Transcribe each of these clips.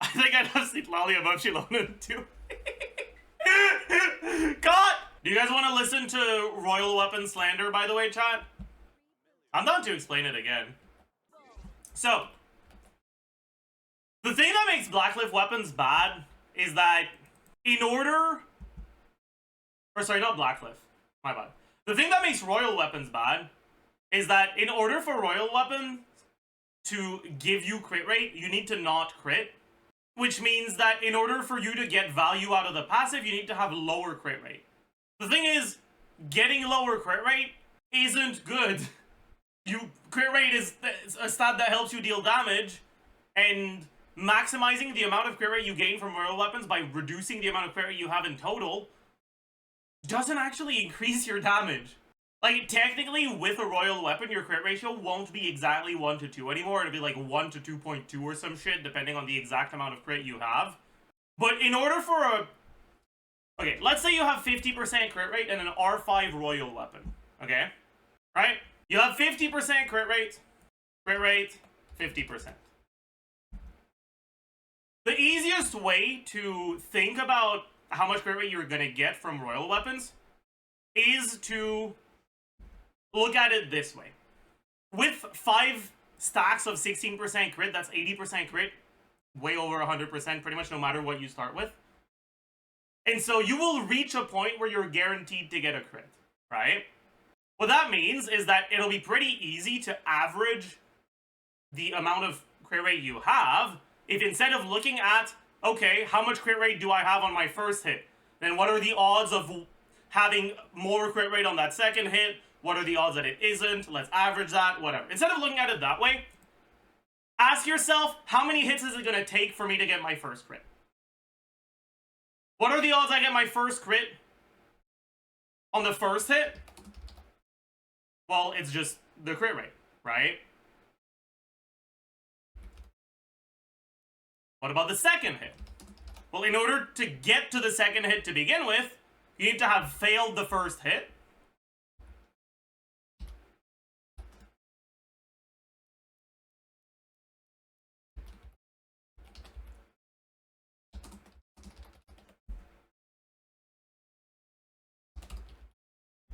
I think I'd have Citlali above Shilona too. God! Do you guys want to listen to Royal Weapon Slander, by the way, chat? I'm down to explain it again. So, the thing that makes Blackcliff weapons bad is that in order... Or sorry, not Blackcliff. My bad. The thing that makes Royal weapons bad is that in order for Royal weapons to give you crit rate, you need to not crit. Which means that in order for you to get value out of the passive, you need to have lower crit rate. The thing is, getting lower crit rate isn't good. Crit rate is a stat that helps you deal damage, and maximizing the amount of crit rate you gain from royal weapons by reducing the amount of crit rate you have in total doesn't actually increase your damage. Like, technically, with a royal weapon, your crit ratio won't be exactly 1 to 2 anymore. It'll be like 1 to 2.2 or some shit, depending on the exact amount of crit you have. But in order for a... Okay, let's say you have 50% crit rate and an R5 royal weapon. Okay? Right? You have 50% crit rate, 50%. The easiest way to think about how much crit rate you're gonna get from royal weapons is to look at it this way. With 5 stacks of 16% crit, that's 80% crit, way over 100%, pretty much no matter what you start with. And so you will reach a point where you're guaranteed to get a crit, right? What that means is that it'll be pretty easy to average the amount of crit rate you have if instead of looking at, okay, how much crit rate do I have on my first hit? Then what are the odds of having more crit rate on that second hit? What are the odds that it isn't? Let's average that, whatever. Instead of looking at it that way, ask yourself, how many hits is it going to take for me to get my first crit? What are the odds I get my first crit on the first hit? Well, it's just the crit rate, right? What about the second hit? Well, in order to get to the second hit to begin with, you need to have failed the first hit.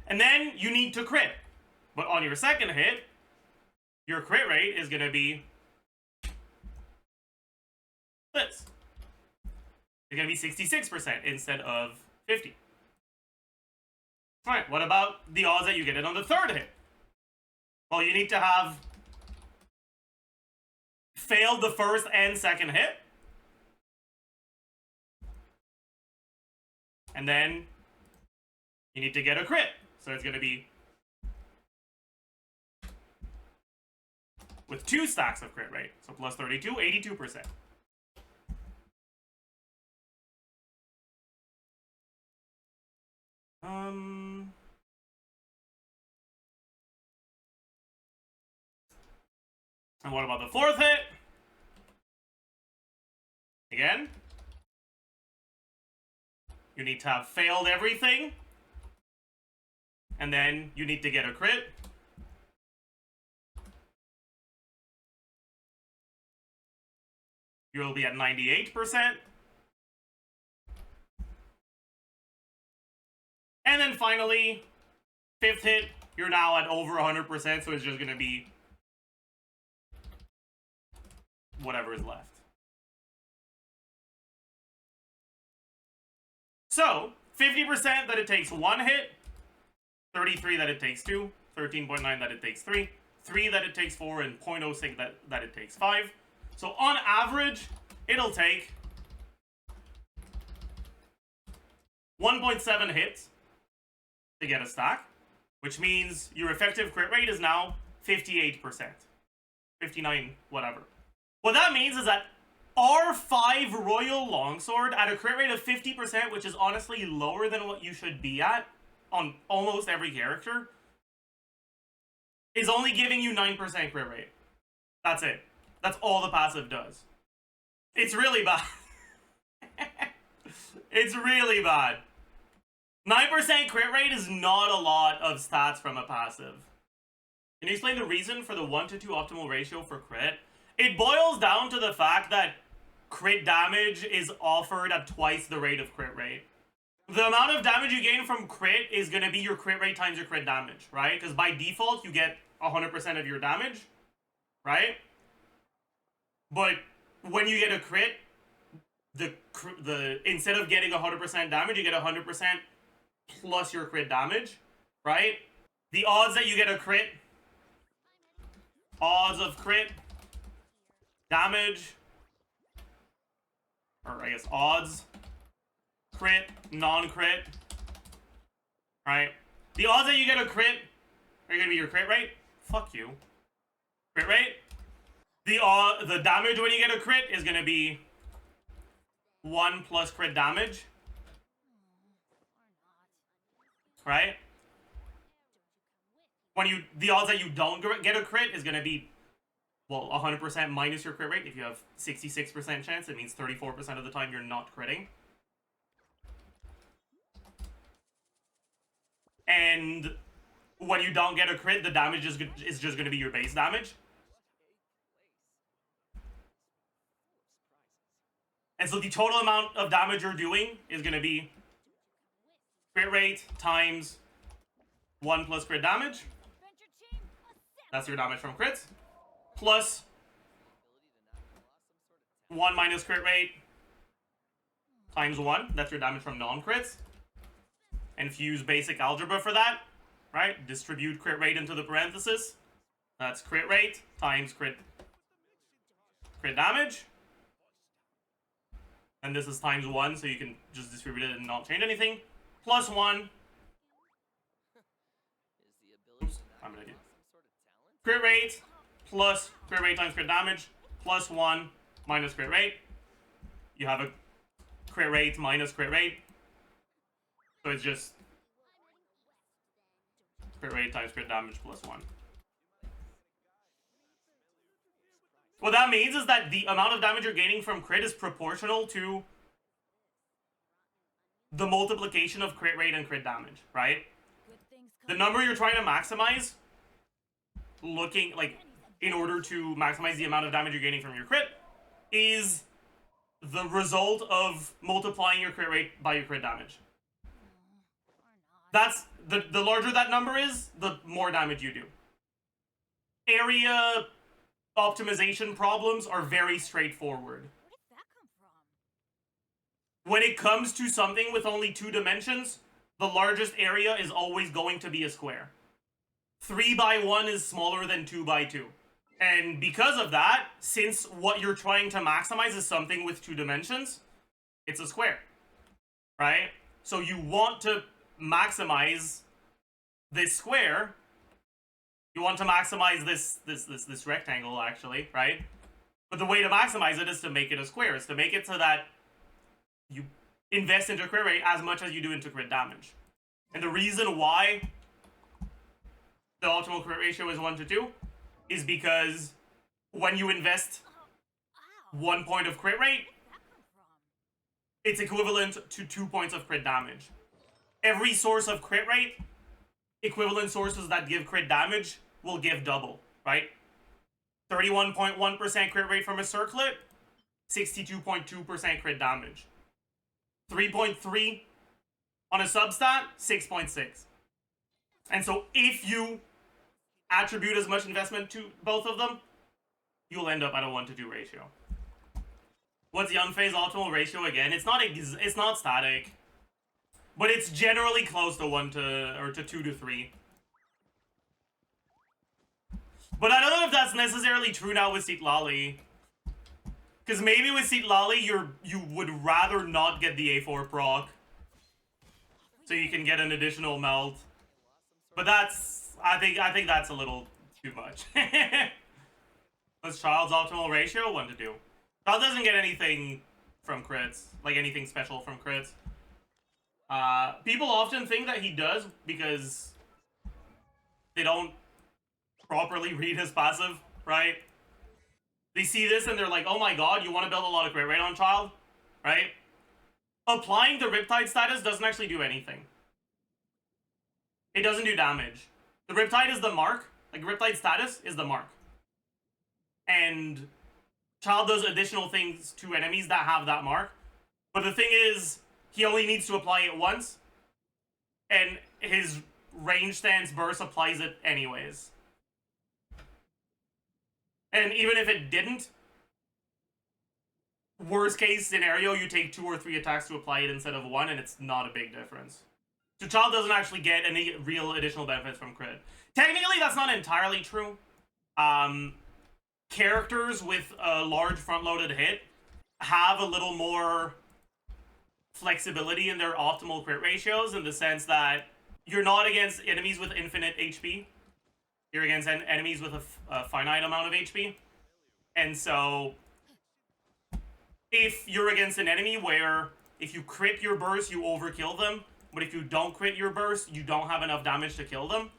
And then you need to crit. But on your second hit, your crit rate is going to be this. It's going to be 66% instead of 50. Alright, what about the odds that you get it on the third hit? Well, you need to have failed the first and second hit. And then you need to get a crit. So it's going to be with 2 stacks of crit rate. So plus 32, 82%. And what about the fourth hit? Again, you need to have failed everything. And then you need to get a crit. You'll be at 98%. And then finally, 5th hit, you're now at over 100%, so it's just going to be whatever is left. So, 50% that it takes 1 hit, 33 that it takes 2, 13.9 that it takes 3, 3 that it takes 4, and 0.06 that it takes 5. So on average, it'll take 1.7 hits to get a stack, which means your effective crit rate is now 58%. 59, whatever. What that means is that R5 Royal Longsword at a crit rate of 50%, which is honestly lower than what you should be at on almost every character, is only giving you 9% crit rate. That's it. That's all the passive does. It's really bad. It's really bad. 9% crit rate is not a lot of stats from a passive. Can you explain the reason for the 1 to 2 optimal ratio for crit? It boils down to the fact that crit damage is offered at twice the rate of crit rate. The amount of damage you gain from crit is going to be your crit rate times your crit damage, right? Because by default, you get 100% of your damage, right? But when you get a crit, the instead of getting 100% damage, you get 100% plus your crit damage, right? The odds that you get a crit, odds of crit damage, or I guess odds, crit, non-crit, right? The odds that you get a crit are going to be your crit rate. Fuck you. Crit rate. The damage when you get a crit is going to be 1 plus crit damage. Right? The odds that you don't get a crit is going to be, well, 100% minus your crit rate. If you have 66% chance, it means 34% of the time you're not critting. And when you don't get a crit, the damage is just going to be your base damage. And so the total amount of damage you're doing is going to be crit rate times 1 plus crit damage. That's your damage from crits. Plus 1 minus crit rate times 1. That's your damage from non-crits. And if you use basic algebra for that, right? Distribute crit rate into the parenthesis. That's crit rate times crit damage. And this is times 1, so you can just distribute it and not change anything. Plus 1. Oops, I'm an idiot. Crit rate plus crit rate times crit damage plus 1 minus crit rate. You have a crit rate minus crit rate. So it's just crit rate times crit damage plus 1. What that means is that the amount of damage you're gaining from crit is proportional to the multiplication of crit rate and crit damage, right? The number you're trying to maximize, in order to maximize the amount of damage you're getting from your crit, is the result of multiplying your crit rate by your crit damage. That's the larger that number is, the more damage you do. Area optimization problems are very straightforward. Where did that come from? When it comes to something with only 2 dimensions, the largest area is always going to be a square. 3 by 1 is smaller than 2 by 2. And because of that, since what you're trying to maximize is something with 2 dimensions, it's a square, right? So you want to maximize this square. You want to maximize this rectangle, actually, right? But the way to maximize it is to make it a square. Is to make it so that you invest into crit rate as much as you do into crit damage. And the reason why the optimal crit ratio is 1 to 2 is because when you invest 1 point of crit rate, it's equivalent to 2 points of crit damage. Every source of crit rate, equivalent sources that give crit damage will give double, right? 31.1% crit rate from a circlet, 62.2% crit damage. 3.3 on a substat, 6.6. And so if you attribute as much investment to both of them, you'll end up at a 1 to 2 ratio. What's the unphased optimal ratio again? It's not static, but it's generally close to 1 to 2 to 3. But I don't know if that's necessarily true now with Citlali. Because maybe with Citlali, you would rather not get the A4 proc, so you can get an additional melt. But I think that's a little too much. What's Child's optimal ratio? 1 to 2. Child doesn't get anything from crits, like anything special from crits. People often think that he does because they don't properly read his passive, right? They see this and they're like, oh my god, you want to build a lot of crit rate on Child, right? Applying the Riptide status doesn't actually do anything. It doesn't do damage. The Riptide is the mark. Like, Riptide status is the mark. And Child does additional things to enemies that have that mark. But the thing is, he only needs to apply it once, and his range stance burst applies it anyways. And even if it didn't, worst case scenario, you take 2 or 3 attacks to apply it instead of 1, and it's not a big difference. So Child doesn't actually get any real additional benefits from crit. Technically, that's not entirely true. Characters with a large front-loaded hit have a little more flexibility in their optimal crit ratios, in the sense that you're not against enemies with infinite HP. You're against enemies with a finite amount of HP. And so, if you're against an enemy where if you crit your burst, you overkill them, but if you don't crit your burst, you don't have enough damage to kill them,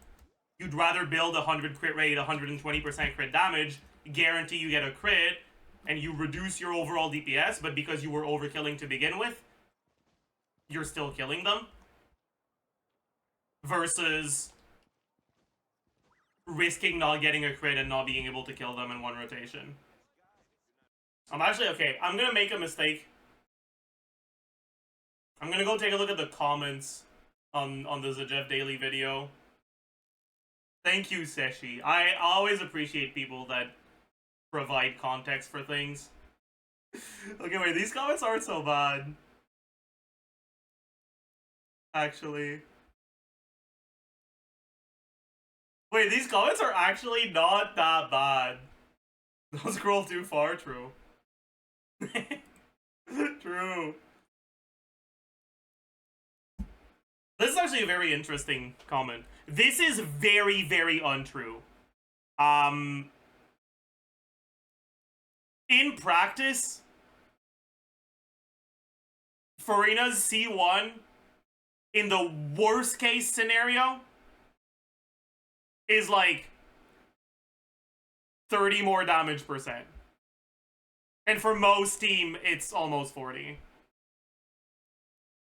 you'd rather build 100 crit rate, 120% crit damage, guarantee you get a crit, and you reduce your overall DPS, but because you were overkilling to begin with, you're still killing them. Versus risking not getting a crit and not being able to kill them in one rotation. I'm actually, okay, I'm gonna make a mistake. I'm gonna go take a look at the comments on the Zajef Daily video. Thank you, Seshi. I always appreciate people that provide context for things. Okay, wait, these comments aren't so bad. Actually. Wait, these comments are actually not that bad. Don't scroll too far, true. True. This is actually a very interesting comment. This is very, very untrue. In practice, Farina's C1, in the worst case scenario, is like 30 more damage %. And for most team, it's almost 40.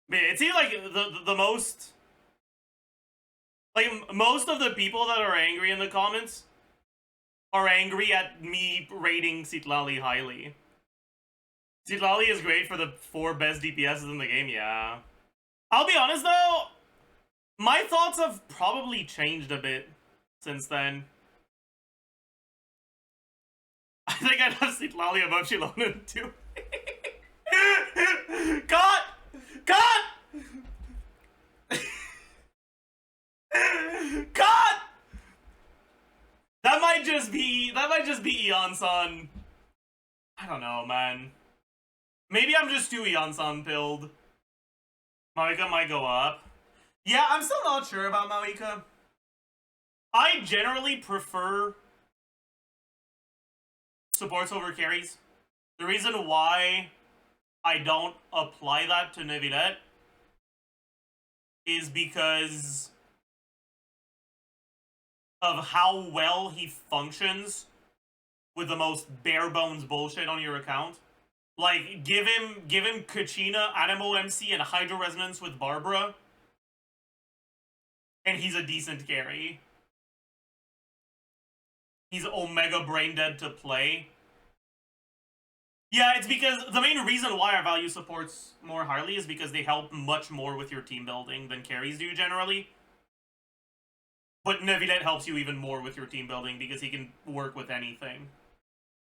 But it seems like the most... Like, most of the people that are angry in the comments are angry at me rating Citlali highly. Citlali is great for the 4 best DPSs in the game, yeah. I'll be honest though, my thoughts have probably changed a bit since then. I think I'd have Citlali above Shilonen too. Cut! Cut! Cut! That might just be Eon-san. I don't know, man. Maybe I'm just too Eon-san pilled. Maoika might go up. Yeah, I'm still not sure about Maoika. I generally prefer supports over carries. The reason why I don't apply that to Neuvillette is because of how well he functions with the most bare bones bullshit on your account. Like, give him Kachina, Animo MC, and Hydro Resonance with Barbara, and he's a decent carry. He's Omega Brain Dead to play. Yeah, it's because the main reason why I value supports more highly is because they help much more with your team building than carries do generally. But Neuvillette helps you even more with your team building because he can work with anything.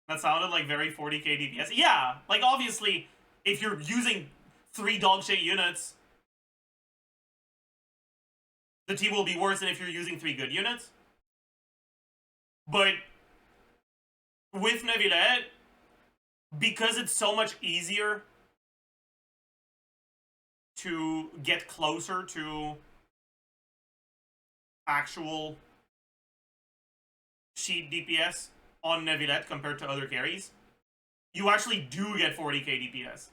That sounded like very 40k DPS. Yeah, like obviously, if you're using 3 dogshit units, the team will be worse than if you're using 3 good units. But with Neuvillette, because it's so much easier to get closer to actual sheet DPS on Neuvillette compared to other carries, you actually do get 40k DPS.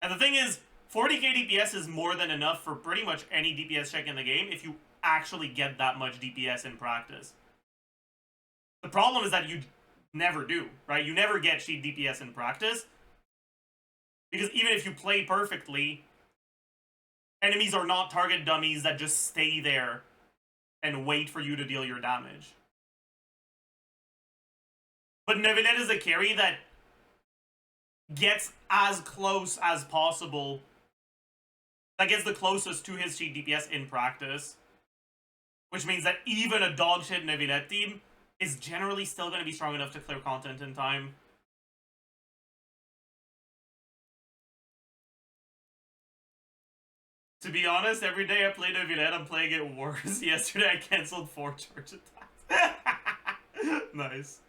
And the thing is, 40k DPS is more than enough for pretty much any DPS check in the game if you actually get that much DPS in practice. The problem is that you never do, right? You never get sheet DPS in practice. Because even if you play perfectly, enemies are not target dummies that just stay there and wait for you to deal your damage. But Neuvillette is a carry that gets as close as possible. That gets the closest to his cheat DPS in practice. Which means that even a dog shit Nevinette team is generally still going to be strong enough to clear content in time. To be honest, every day I play Nevinette, I'm playing it worse. Yesterday I cancelled 4 charge attacks. Nice.